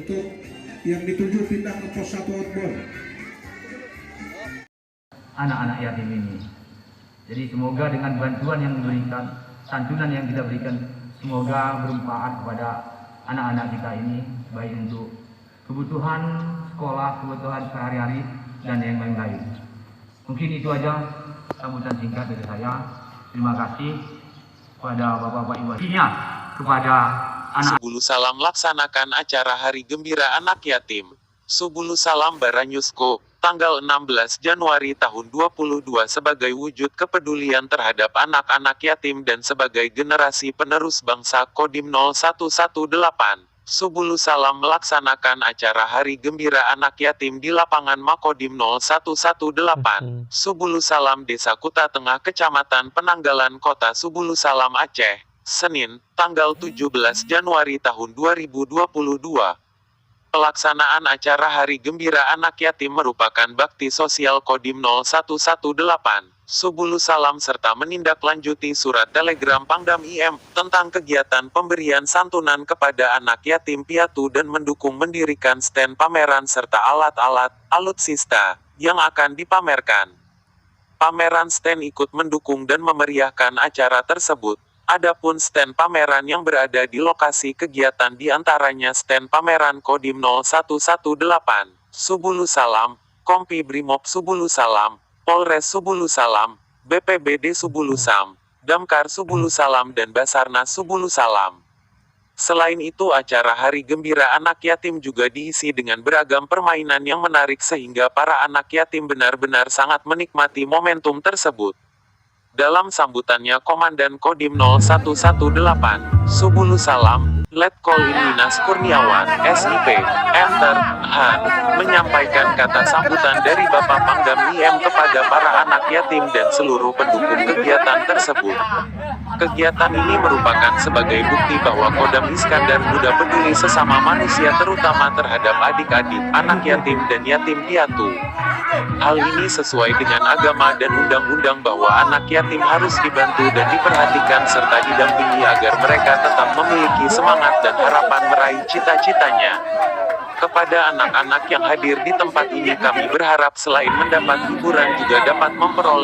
untuk yang dituju pindah ke pos 1 outbound. Anak-anak yatim ini. Jadi semoga dengan bantuan yang diberikan, santunan yang kita berikan, semoga bermanfaat kepada anak-anak kita ini, baik untuk kebutuhan sekolah, kebutuhan sehari-hari, dan yang lain-lain. Mungkin itu aja sambutan singkat dari saya. Terima kasih kepada Bapak-Bapak Ibu. Kepada anak. Subulu Salam laksanakan acara Hari Gembira Anak Yatim. Subulu Salam Baranyusko, tanggal 16 Januari tahun 2022 sebagai wujud kepedulian terhadap anak-anak yatim dan sebagai generasi penerus bangsa Kodim 0118. Subulu Salam melaksanakan acara Hari Gembira Anak Yatim di lapangan Makodim 0118. Subulu Salam Desa Kuta Tengah Kecamatan Penanggalan Kota Subulu Salam Aceh, Senin, tanggal 17 Januari tahun 2022. Pelaksanaan acara Hari Gembira Anak Yatim merupakan bakti sosial Kodim 0118, Subulu Salam serta menindaklanjuti surat telegram Pangdam IM tentang kegiatan pemberian santunan kepada anak yatim piatu dan mendukung mendirikan stand pameran serta alat-alat alutsista yang akan dipamerkan. Pameran stand ikut mendukung dan memeriahkan acara tersebut. Adapun stand pameran yang berada di lokasi kegiatan diantaranya stand pameran Kodim 0118, Subulu Salam, Kompi Brimob Subulu Salam, Polres Subulu Salam, BPBD Subulu Sam, Damkar Subulu Salam dan Basarnas Subulu Salam. Selain itu acara Hari Gembira Anak Yatim juga diisi dengan beragam permainan yang menarik sehingga para anak yatim benar-benar sangat menikmati momentum tersebut. Dalam sambutannya Komandan Kodim 0118, Subulu Salam, Letkol Inwinas Kurniawan, SIP, Enter, Han, menyampaikan kata sambutan dari Bapak Pangdam IM kepada para anak yatim dan seluruh pendukung kegiatan tersebut. Kegiatan ini merupakan sebagai bukti bahwa Kodam Iskandar muda peduli sesama manusia terutama terhadap adik-adik, anak yatim dan yatim piatu. Hal ini sesuai dengan agama dan undang-undang bahwa anak yatim harus dibantu dan diperhatikan serta didampingi agar mereka tetap memiliki semangat dan harapan meraih cita-citanya. Kepada anak-anak yang hadir di tempat ini kami berharap selain mendapat hiburan juga dapat memperoleh